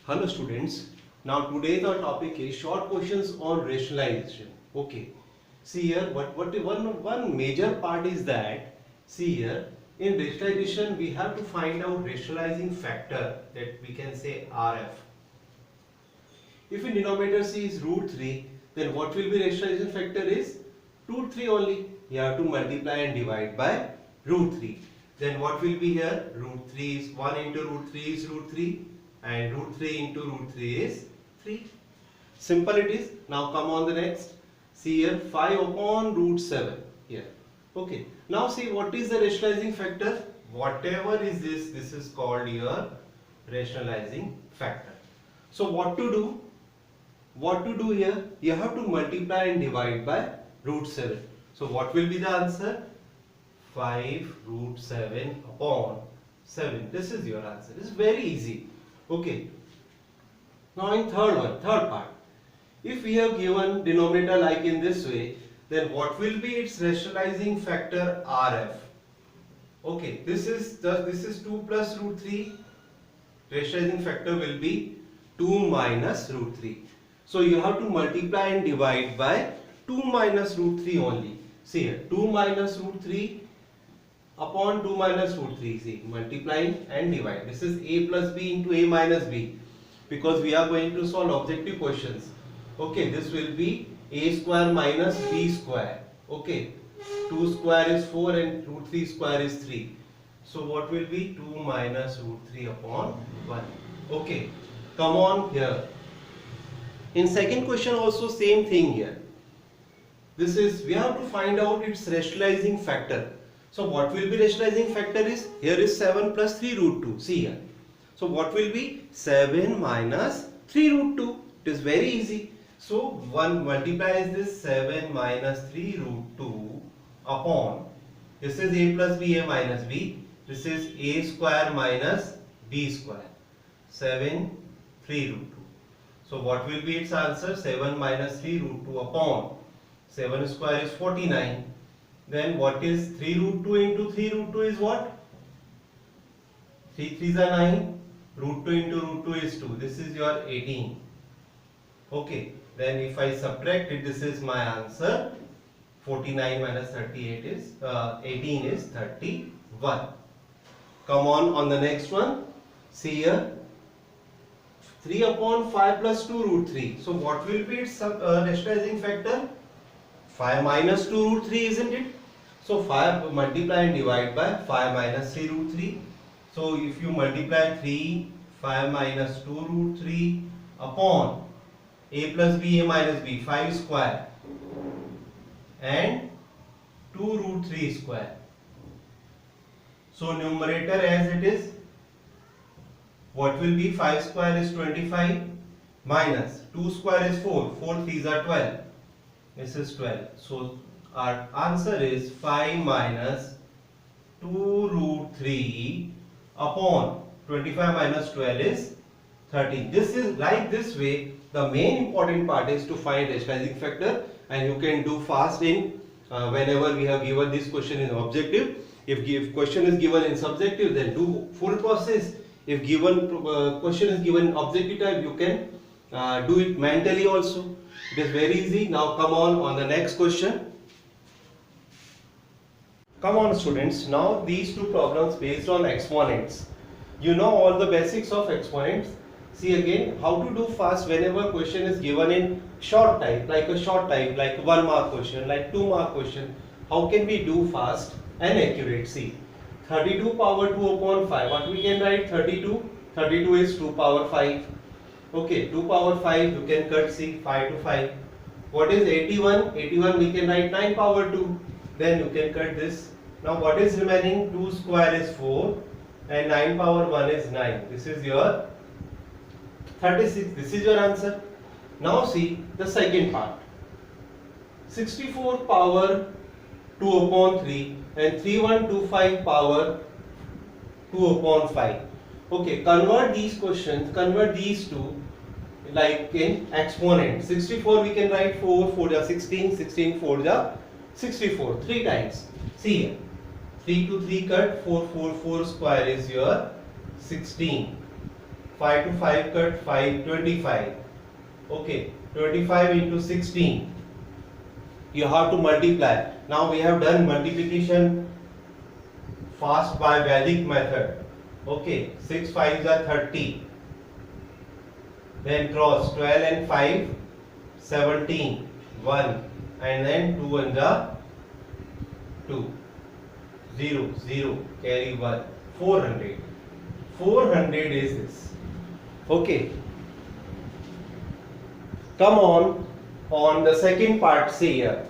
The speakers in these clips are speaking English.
Hello students. Now today's our topic is short questions on rationalization. Okay. See here, one major part is that, see here, in rationalization we have to find out rationalizing factor, that we can say RF. If in denominator C is root 3, then what will be rationalization factor is root 3 only. You have to multiply and divide by root 3. Then what will be here? Root 3 is 1 into root 3 is root 3, and root 3 into root 3 is 3. Simple it is. Now come on the next. See here, 5 upon root 7 here. Okay. Now see what is the rationalizing factor? Whatever is this is called your rationalizing factor. So what to do? What to do here? You have to multiply and divide by root 7. So what will be the answer? 5 root 7 upon 7. This is your answer. It's very easy. Okay. Now in third part. If we have given denominator like in this way, then what will be its rationalizing factor RF? Okay. This is 2 plus root 3. Rationalizing factor will be 2 minus root 3. So you have to multiply and divide by 2 minus root 3 only. See here, 2 minus root 3 upon 2 minus root 3. See, multiplying and divide. This is a plus b into a minus b, because we are going to solve objective questions. Okay, this will be a square minus b square. Okay, 2 square is 4 and root 3 square is 3. So what will be 2 minus root 3 upon 1. Okay, come on here. In second question also same thing here. This is, we have to find out its rationalizing factor. So what will be rationalizing factor is, here is 7 plus 3 root 2. See here. So what will be 7 minus 3 root 2. It is very easy. So 1 multiplies this 7 minus 3 root 2 upon, this is a plus b, a minus b. This is a square minus b square. 7 3 root 2. So what will be its answer? 7 minus 3 root 2 upon 7 square is 49. Then what is 3 root 2 into 3 root 2 is what? 3 3s are 9. Root 2 into root 2 is 2. This is your 18. Okay. Then if I subtract it, this is my answer. 49 minus 38 is 18 is 31. Come on the next one. See here. 3 upon 5 plus 2 root 3. So what will be its rationalizing factor? 5 minus 2 root 3, isn't it? So 5 multiply and divide by 5 minus 3 root 3. So if you multiply 3, 5 minus 2 root 3 upon a plus b, a minus b, 5 square and 2 root 3 square. So numerator as it is, what will be? 5 square is 25 minus 2 square is 4. 4 3s are 12. This is 12. So our answer is 5 minus 2 root 3 upon 25 minus 12 is 13. This is like this way. The main important part is to find rationalizing factor, and you can do fast in whenever we have given this question in objective. If question is given in subjective, then do full process. If given question is given in objective type, you can do it mentally also. It is very easy. Now come on the next question. Come on students, now these two problems based on exponents. You know all the basics of exponents. See again how to do fast whenever question is given in short type, like a short type, like 1 mark question, like 2 mark question. How can we do fast and accurate? See, 32 power 2 upon 5. What we can write? 32. 32 is 2 power 5. Okay, 2 power 5 you can cut, see, 5 to 5. What is 81? 81 we can write 9 power 2. Then you can cut this. Now what is remaining? 2 square is 4 and 9 power 1 is 9. This is your 36. This is your answer. Now see the second part. 64 power 2 upon 3 and 3125 power 2 upon 5. Okay, convert these two like in exponent. 64 we can write 4, 4 ja 16, 16 4 ja 64, 3 times. See here, 3 to 3 cut, 4 4 4 square is your 16. 5 to 5 cut 5, 25. Okay, 25 into 16. You have to multiply. Now we have done multiplication fast by Vedic method. Okay, 6 5s are 30. Then cross 12 and 5, 17, 1, and then 2 1s are 2, 0, 0, carry 1, 400. 400 is this. Okay. Come on the second part, say here.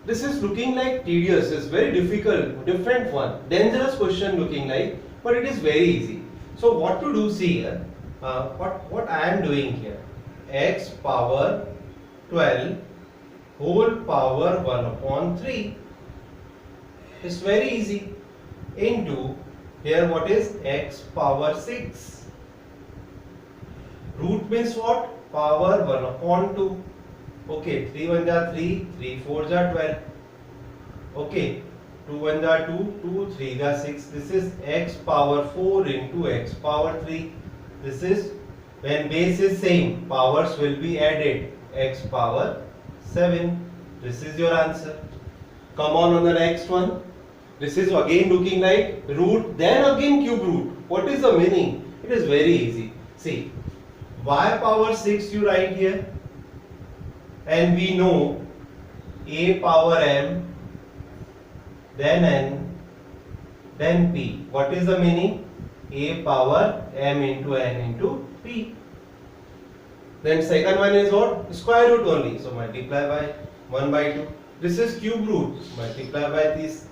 This is looking like tedious, it's very difficult, different one, dangerous question looking like, but it is very easy. So what to do, see here, what I am doing here, x power 12 whole power 1 upon 3. It's very easy. Into here what is x power 6. Root means what? Power 1 upon 2. Okay, 3 1s are 3, 3 4s are 12. Okay, 2 1s are 2, 2 3s are 6. This is x power 4 into x power 3. This is when base is same, powers will be added. X power 7. This is your answer. Come on the next one. This is again looking like root, then again cube root. What is the meaning? It is very easy. See, y power 6 you write here, and we know a power m, then n, then p. What is the meaning? A power m into n into p. Then second one is what? Square root only. So multiply by 1 by 2. This is cube root. Multiply by this.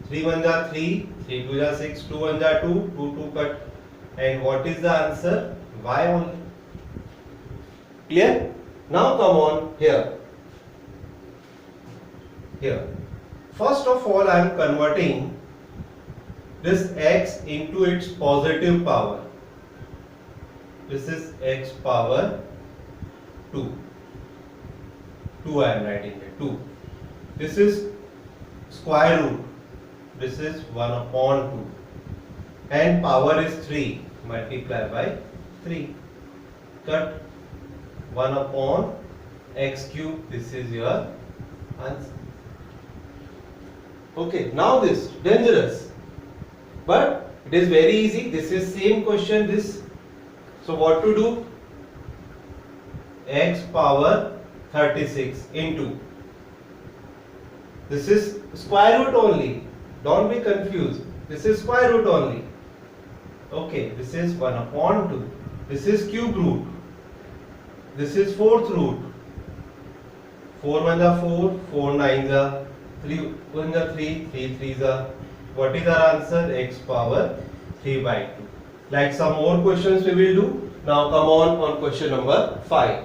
3 1s are 3, 3 2s are 6, 2 1s are 2, 2 2 cut. And what is the answer? Y only. Clear? Now come on here. Here. First of all, I am converting this x into its positive power. This is x power 2. 2 I am writing here. 2. This is square root. This is 1 upon 2. And power is 3. Multiply by 3. Cut 1 upon x cube. This is your answer. Okay, now this dangerous, but it is very easy. This is same question. This. So what to do? X power 36 into. This is square root only. Don't be confused. This is square root only. Okay, this is 1 upon 2. This is cube root. This is fourth root. 4 1s are 4, 4 9s are 3 1s are 3, 3 3s are. What is our answer? X power 3 by 2. Like some more questions we will do. Now come on question number 5.